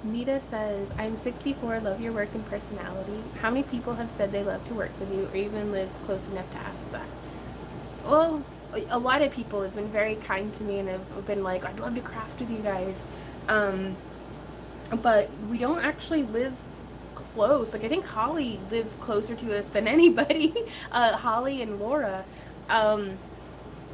Nita says, "I'm 64, love your work and personality. How many people have said they love to work with you or even lives close enough to ask that?" Well, a lot of people have been very kind to me and have been like, "I'd love to craft with you guys." But we don't actually live close. Like I think Holly lives closer to us than anybody. Holly and Laura. And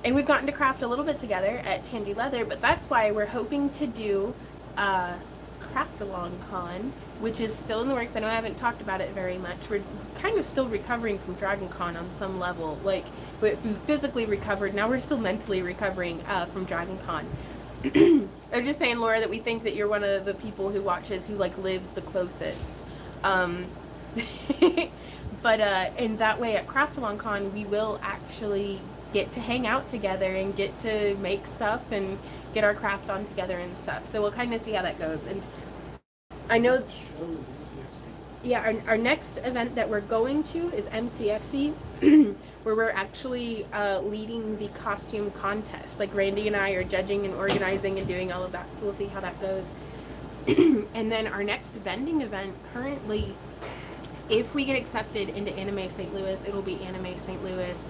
we've gotten to craft a little bit together at Tandy Leather, but that's why we're hoping to do Craft Along Con, which is still in the works. I know I haven't talked about it very much. We're kind of still recovering from Dragon Con on some level. Like we physically recovered, now we're still mentally recovering from Dragon Con. I'm just saying, Laura, that we think that you're one of the people who watches who like lives the closest. But in that way at Craft Along Con, we will actually get to hang out together and get to make stuff and get our craft on together and stuff. So we'll kind of see how that goes. And I know, yeah, our next event that we're going to is MCFC, where we're actually leading the costume contest. Like Randy and I are judging and organizing and doing all of that. So we'll see how that goes. And then our next vending event currently, if we get accepted into Anime St. Louis, it'll be Anime St. Louis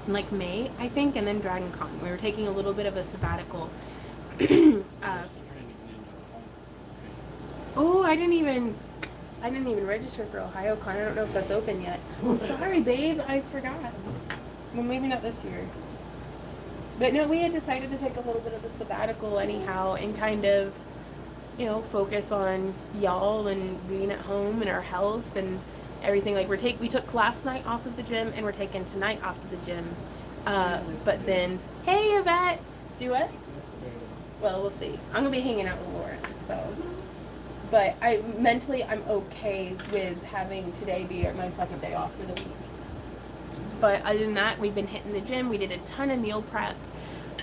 in like May, I think, and then Dragon Con. We were taking a little bit of a sabbatical. Oh, I didn't even register for Ohio Con. I don't know if that's open yet. I'm sorry, babe. I forgot. Well, maybe not this year. But no, we had decided to take a little bit of a sabbatical anyhow and kind of focus on y'all and being at home and our health and everything. Like we took last night off of the gym and we're taking tonight off of the gym. But then, hey Yvette, do what? Well, we'll see. I'm gonna be hanging out with Lauren, so. But I'm okay with having today be my second day off for the week. But other than that, we've been hitting the gym. We did a ton of meal prep,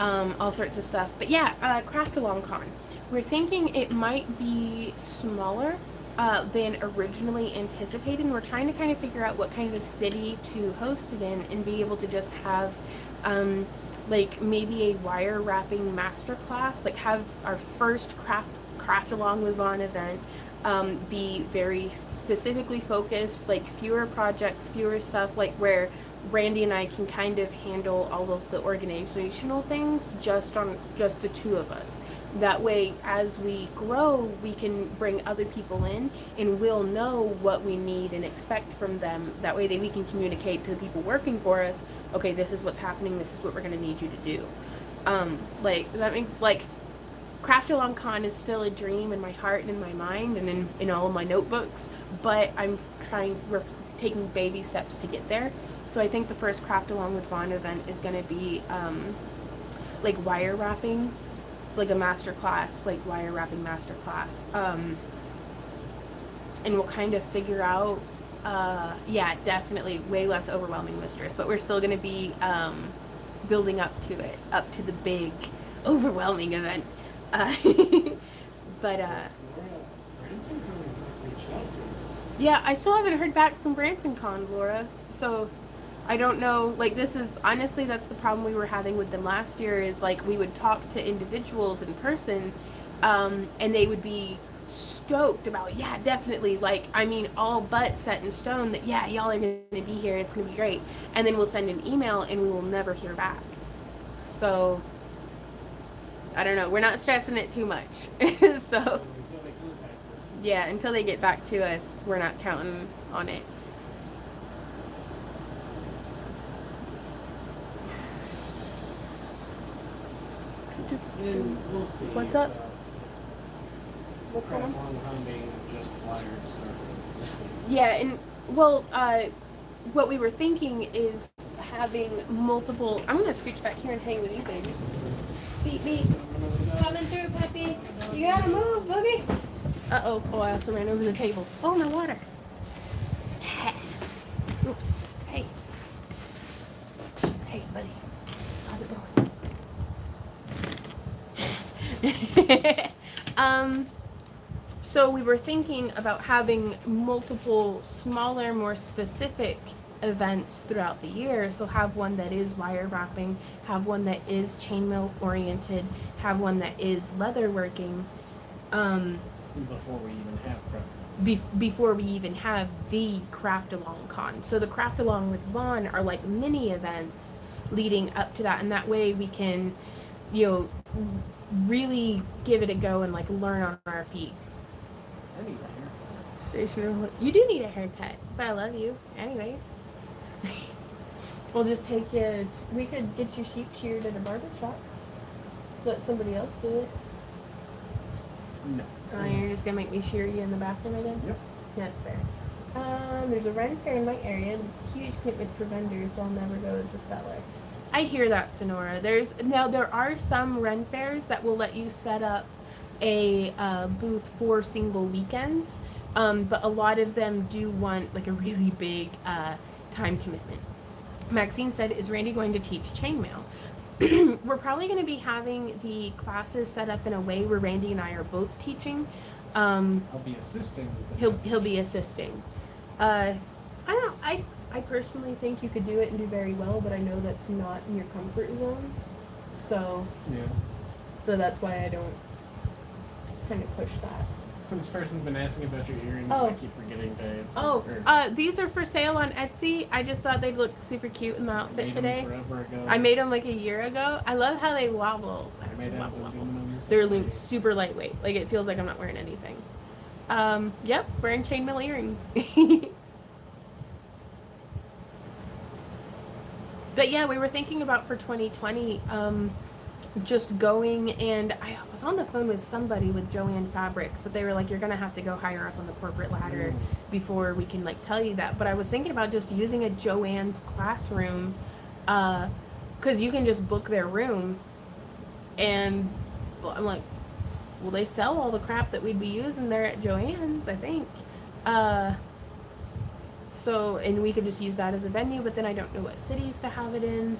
all sorts of stuff. But yeah, Craft Along Con. We're thinking it might be smaller than originally anticipated. And we're trying to kind of figure out what kind of city to host it in and be able to just have like maybe a wire wrapping masterclass, like have our first craft along with Vaughn event be very specifically focused, like fewer projects, fewer stuff, like where Randy and I can kind of handle all of the organizational things just the two of us. That way, as we grow, we can bring other people in and we'll know what we need and expect from them. That way we can communicate to the people working for us, okay, this is what's happening, this is what we're going to need you to do. Like, that means, like, Craft Along Con is still a dream in my heart and in my mind and in all of my notebooks, but we're taking baby steps to get there. So I think the first Craft Along with Vaughn event is going to be like wire wrapping, like a master class, like wire wrapping master class. And we'll kind of figure out Yeah, definitely way less overwhelming mistress, but we're still going to be building up to it, up to the big, overwhelming event. Uh, but Branson probably reached out to us. yeah, I still haven't heard back from BransonCon, Laura. So I don't know. Like, this is honestly, that's the problem we were having with them last year. Is like we would talk to individuals in person, and they would be stoked about, yeah, definitely, like, I mean, all but set in stone that, yeah, y'all are going to be here, it's going to be great. And then we'll send an email and we will never hear back. So I don't know, we're not stressing it too much. So Until they contact us. yeah, until they get back to us, we're not counting on it. And we'll see. What's up? What's going on? Craftroom being just wired started. We'll see. Yeah, and well, what we were thinking is having multiple. I'm gonna scooch back here and hang with you, baby. Beep beep. Coming through, puppy. You gotta move, boogie. Uh-oh. Oh, I also ran over the table. Oh, my water. Oops. Hey. Hey, buddy. How's it going? So we were thinking about having multiple smaller, more specific events throughout the year. So have one that is wire wrapping, have one that is chainmail oriented, have one that is leather working. Before we even have Craftroom. Before we even have the Craft Along Con. So the Craft Along with Vaughn are like mini events leading up to that, and that way we can, really give it a go and like learn on our feet. I need a haircut. Stationer, you do need a haircut, but I love you anyways. We'll just take you. We could get your sheep sheared at a barber shop. Let somebody else do it. No. You're just gonna make me shear you in the bathroom again? Yep. That's fair. There's a Ren Fair in my area. It's a huge commitment for vendors, so I'll never go as a seller. I hear that, Sonora. There are some Ren Fairs that will let you set up a booth for single weekends, but a lot of them do want like a really big time commitment. Maxine said, "Is Randy going to teach chainmail?" We're probably going to be having the classes set up in a way where Randy and I are both teaching. I'll be assisting. He'll be assisting. I don't know. I personally think you could do it and do very well, but I know that's not in your comfort zone. So that's why I don't kind of push that. So this person's been asking about your earrings. Oh. I keep forgetting to answer. These are for sale on Etsy. I just thought they'd look super cute in the outfit today. Forever ago. I made them like a year ago. I love how they wobble. I made out of aluminum. They're super lightweight. Like it feels like I'm not wearing anything. Yep, wearing chainmail earrings. But yeah, we were thinking about for 2020, just going, and I was on the phone with somebody with Joanne Fabrics, but they were like, you're gonna have to go higher up on the corporate ladder before we can like tell you that. But I was thinking about just using a Joanne's classroom, because you can just book their room, and I'm like, well, they sell all the crap that we'd be using there at Joanne's, I think. So, and we could just use that as a venue, but then I don't know what cities to have it in.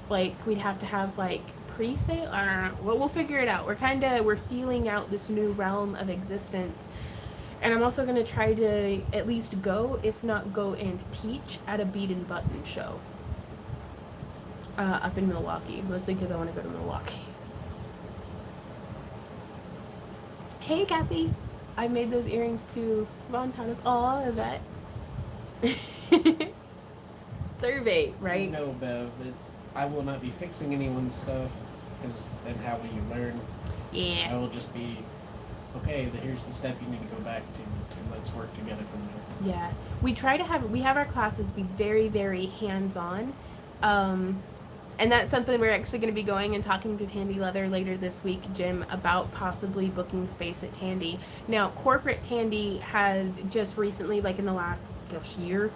Like, we'd have to have, like, pre-sale? I don't know. Well, we'll figure it out. We're feeling out this new realm of existence. And I'm also going to try to at least go, if not go and teach, at a Bead and Button show. Up in Milwaukee. Mostly because I want to go to Milwaukee. Hey, Kathy. I made those earrings too. Von Thomas. Aw, Yvette. Survey, right? No, Bev. I will not be fixing anyone's stuff, and how will you learn? Yeah. I will just be, okay, here's the step you need to go back to, and let's work together from there. Yeah. We have our classes be very, very hands-on. And that's something we're actually going to be going and talking to Tandy Leather later this week, Jim, about possibly booking space at Tandy. Now, corporate Tandy had just recently, like in the last year,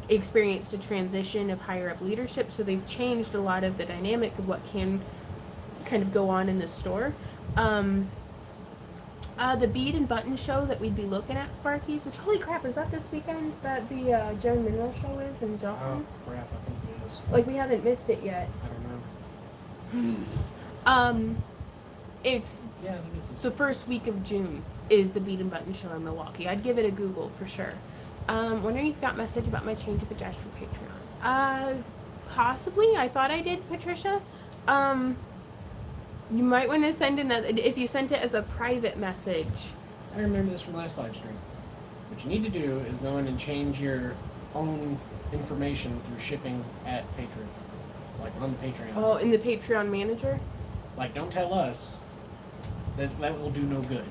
experienced a transition of higher up leadership, so they've changed a lot of the dynamic of what can kind of go on in the store. The bead and button show that we'd be looking at, Sparky's, which, holy crap, is that this weekend that the Joan Mineral show is in Joplin? Oh, crap, I think it is. Like, we haven't missed it yet. I don't know. It's Yeah, I think it's this the first week of June is the bead and button show in Milwaukee. I'd give it a Google for sure. Wondering if you got message about my change of address for Patreon. Possibly. I thought I did, Patricia. You might want to send another, if you sent it as a private message. I remember this from last live stream. What you need to do is go in and change your own information through shipping at Patreon. Like on Patreon. Oh, in the Patreon manager? Like, don't tell us. That will do no good.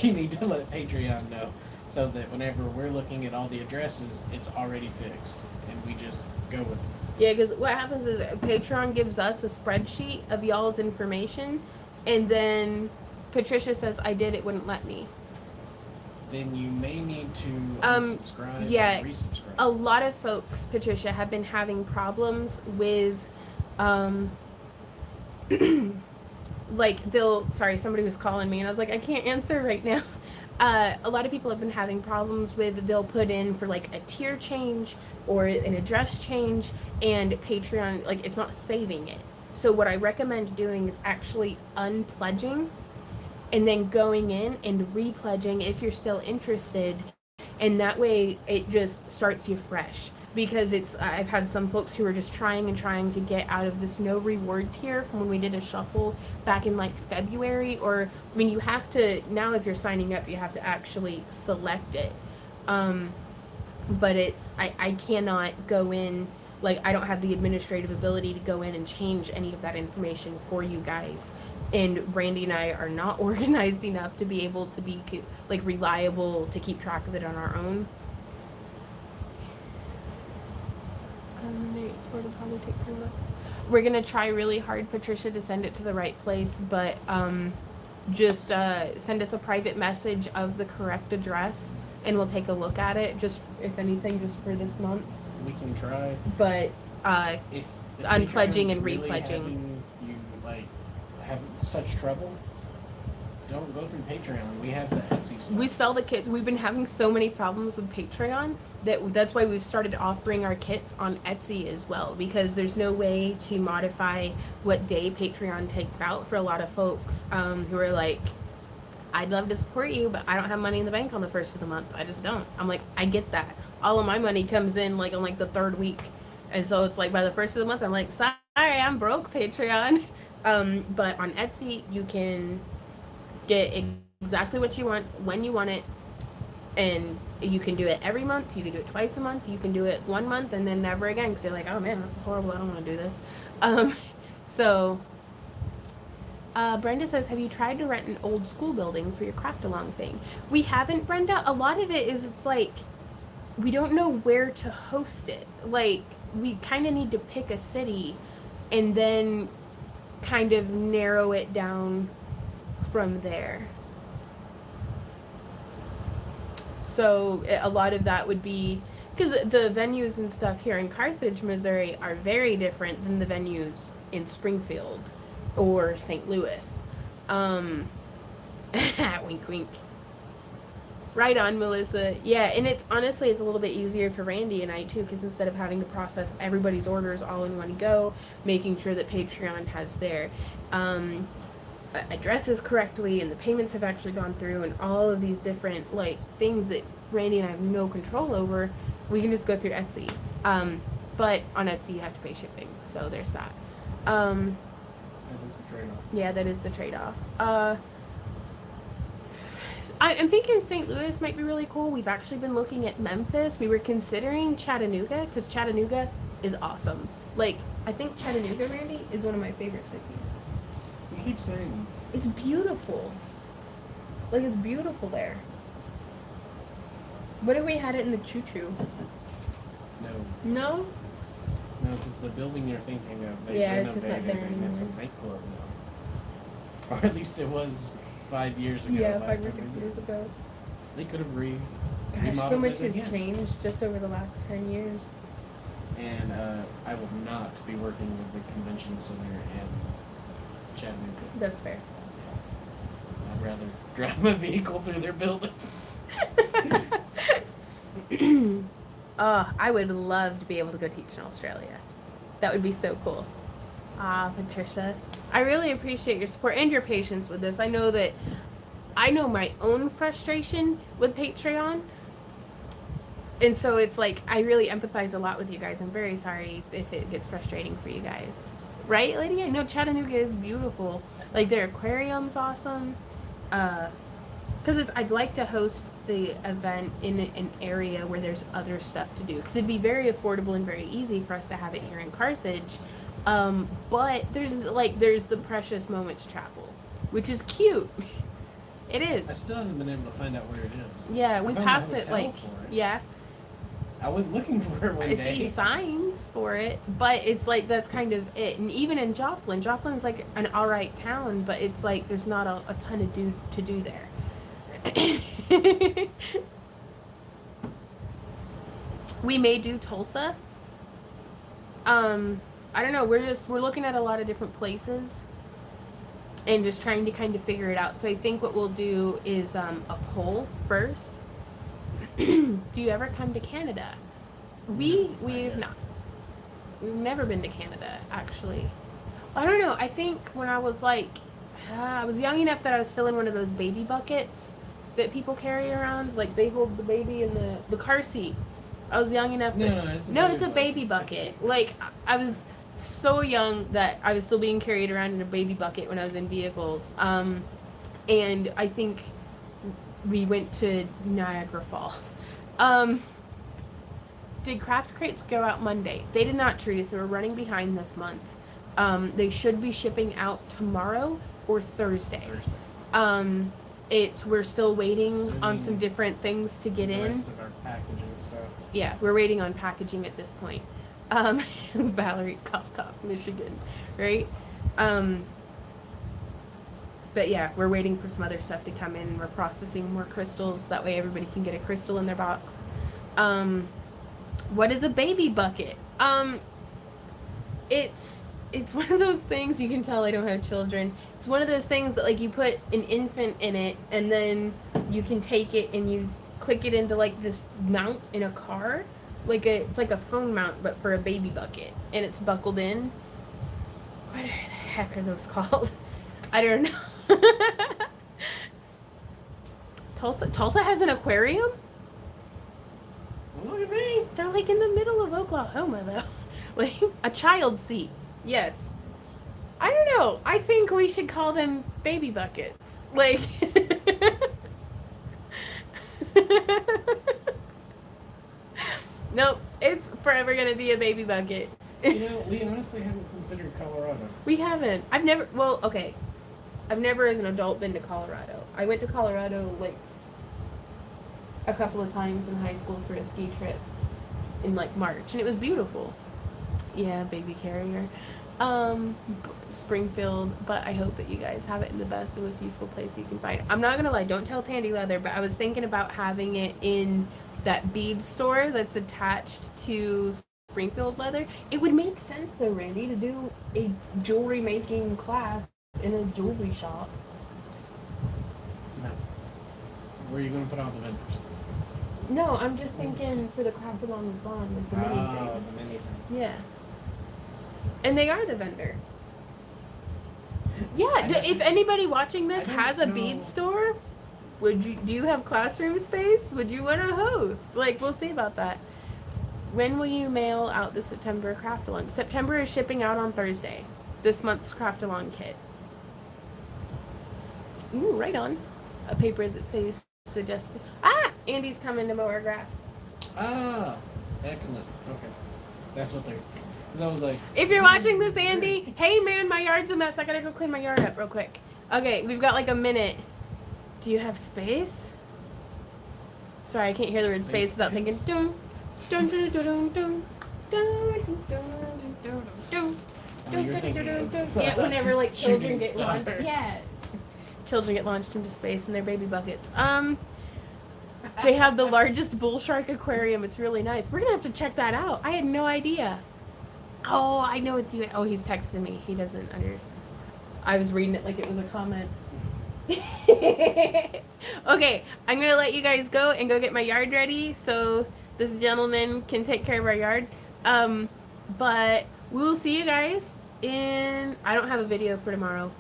You need to let Patreon know so that whenever we're looking at all the addresses, it's already fixed. And we just go with it. Yeah, because what happens is Patreon gives us a spreadsheet of y'all's information, and then Patricia says, I did, it wouldn't let me. Then you may need to unsubscribe yeah, or resubscribe. A lot of folks, Patricia, have been having problems with, like, somebody was calling me, and I was like, I can't answer right now. A lot of people have been having problems with, they'll put in for, like, a tier change or an address change, and Patreon, like, it's not saving it. So what I recommend doing is actually unpledging and then going in and repledging if you're still interested, and that way it just starts you fresh. Because I've had some folks who are just trying to get out of this no reward tier from when we did a shuffle back in like February, or I mean, you have to, now if you're signing up, you have to actually select it. But I cannot go in, like, I don't have the administrative ability to go in and change any of that information for you guys. And Randy and I are not organized enough to be able to be like reliable to keep track of it on our own. It'll probably take 3 months. We're gonna try really hard, Patricia, to send it to the right place, but just send us a private message of the correct address, and we'll take a look at it. Just if anything, just for this month. We can try. But if unpledging and really repledging. You like have such trouble, don't go through Patreon. We have the Etsy stuff. We sell the kits. We've been having so many problems with Patreon that's why we've started offering our kits on Etsy as well, because there's no way to modify what day Patreon takes out for a lot of folks who are like, I'd love to support you, but I don't have money in the bank on the first of the month. I just don't. I'm like, I get that. All of my money comes in like on like the third week, and so it's like by the first of the month I'm like, sorry, I'm broke, Patreon. But on Etsy you can get exactly what you want when you want it, and you can do it every month, you can do it twice a month, you can do it 1 month and then never again, because you're like, oh man, that's horrible, I don't want to do this. Brenda says, have you tried to rent an old school building for your craft along thing? We haven't, Brenda. A lot of it is, it's like, we don't know where to host it. Like, we kind of need to pick a city and then kind of narrow it down from there. So a lot of that would be, because the venues and stuff here in Carthage, Missouri are very different than the venues in Springfield or St. Louis. Wink, wink. Right on, Melissa. Yeah, and it's honestly, it's a little bit easier for Randy and I too, because instead of having to process everybody's orders all in one go, making sure that Patreon has their addresses correctly and the payments have actually gone through and all of these different like things that Randy and I have no control over, we can just go through Etsy. But on Etsy you have to pay shipping, so there's that. That is the trade-off. Yeah, that is the trade-off. I'm thinking St. Louis might be really cool. We've actually been looking at Memphis. We were considering Chattanooga, because Chattanooga is awesome. Like, I think Chattanooga, Randy, is one of my favorite cities. You keep saying It's beautiful. Like, it's beautiful there. What if we had it in the choo-choo? no. No? No, because the building you're thinking of, they Yeah, it's just not renovated there and it's a anymore. nightclub now. Or at least it was 5 years ago. Yeah, last 5 or time 6 we years did. ago. They could have Gosh, so remodeled much it has again. changed just over the last 10 years. And I will not be working with the convention center in Chattanooga. That's fair. I'd rather drive a vehicle through their building. Oh, I would love to be able to go teach in Australia. That would be so cool. Ah, Patricia, I really appreciate your support and your patience with this. I know my own frustration with Patreon. And so it's like, I really empathize a lot with you guys. I'm very sorry if it gets frustrating for you guys. Right, Lydia? No, Chattanooga is beautiful. Like, their aquarium's awesome. Because I'd like to host the event in an area where there's other stuff to do. Because it'd be very affordable and very easy for us to have it here in Carthage. But there's the Precious Moments Chapel, which is cute. It is. I still haven't been able to find out where it is. Yeah, we pass it like, yeah. I went looking for it one day. I see signs for it, but it's like that's kind of it. And even in Joplin's like an alright town, but it's like there's not a ton of to do there. We may do Tulsa. I don't know. We're looking at a lot of different places and just trying to kind of figure it out. So I think what we'll do is a poll first. Do you ever come to Canada? We've not. We've never been to Canada, actually. I don't know. I think when I was like, I was young enough that I was still in one of those baby buckets that people carry around. Like they hold the baby in the car seat. I was young enough. It's a baby bucket. Like I was so young that I was still being carried around in a baby bucket when I was in vehicles. And I think we went to Niagara Falls. Did craft crates go out Monday? They did not, Teresa. We're running behind this month. They should be shipping out tomorrow or Thursday. We're still waiting on some different things to get in. Rest of our packaging stuff. Yeah, we're waiting on packaging at this point. Valerie, cough, Michigan, right? But yeah, we're waiting for some other stuff to come in. We're processing more crystals. That way everybody can get a crystal in their box. What is a baby bucket? It's one of those things, you can tell I don't have children. It's one of those things that like you put an infant in it and then you can take it and you click it into like this mount in a car. It's like a phone mount but for a baby bucket and it's buckled in. What the heck are those called? I don't know. Tulsa has an aquarium? Look at me. They're like in the middle of Oklahoma though. Like a child seat. Yes. I don't know. I think we should call them baby buckets. Like nope, it's forever gonna be a baby bucket. We honestly haven't considered Colorado. We haven't. I've never as an adult been to Colorado. I went to Colorado like a couple of times in high school for a ski trip in like March and it was beautiful. Yeah, baby carrier. Springfield, but I hope that you guys have it in the best and most useful place you can find. I'm not gonna lie, don't tell Tandy Leather, but I was thinking about having it in that bead store that's attached to Springfield Leather. It would make sense though, Randy, to do a jewelry making class in a jewelry shop. No. Where are you going to put all the vendors? No, I'm just thinking for the craft along with Bond, like the mini thing. The mini thing. Yeah. And they are the vendor. Yeah, if anybody watching this has a bead store, do you have classroom space? Would you want to host? Like, we'll see about that. When will you mail out the September craft along? September is shipping out on Thursday. This month's craft along kit. Ooh, right on. A paper that says suggested. Ah, Andy's coming to mow our grass. Ah, excellent. Okay, that's what they're. Because I was like. If you're watching this, Andy, hey man, my yard's a mess. I gotta go clean my yard up real quick. Okay, we've got like a minute. Do you have space? Sorry, I can't hear the word space without thinking. Dun dun dun dun dun dun dun dun dun. Yeah, whenever like children get launched. Yeah. Children get launched into space in their baby buckets. They have the largest bull shark aquarium. It's really nice. We're gonna have to check that out. I had no idea. Oh, I know it's you. Oh, he's texting me. He doesn't I was reading it like it was a comment. Okay, I'm gonna let you guys go and go get my yard ready so this gentleman can take care of our yard. But we'll see you guys in. I don't have a video for tomorrow.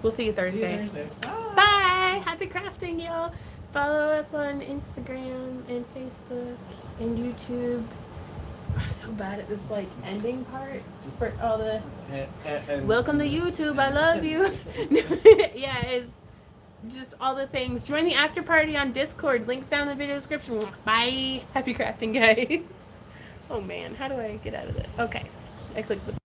We'll see you Thursday. See you Thursday. Bye. Bye. Happy crafting, y'all. Follow us on Instagram and Facebook and YouTube. I'm so bad at this like ending part. Just for all the welcome to YouTube. I love you. Yeah, it's just all the things. Join the after party on Discord. Links down in the video description. Bye. Happy crafting, guys. Oh man, how do I get out of it? Okay, I clicked the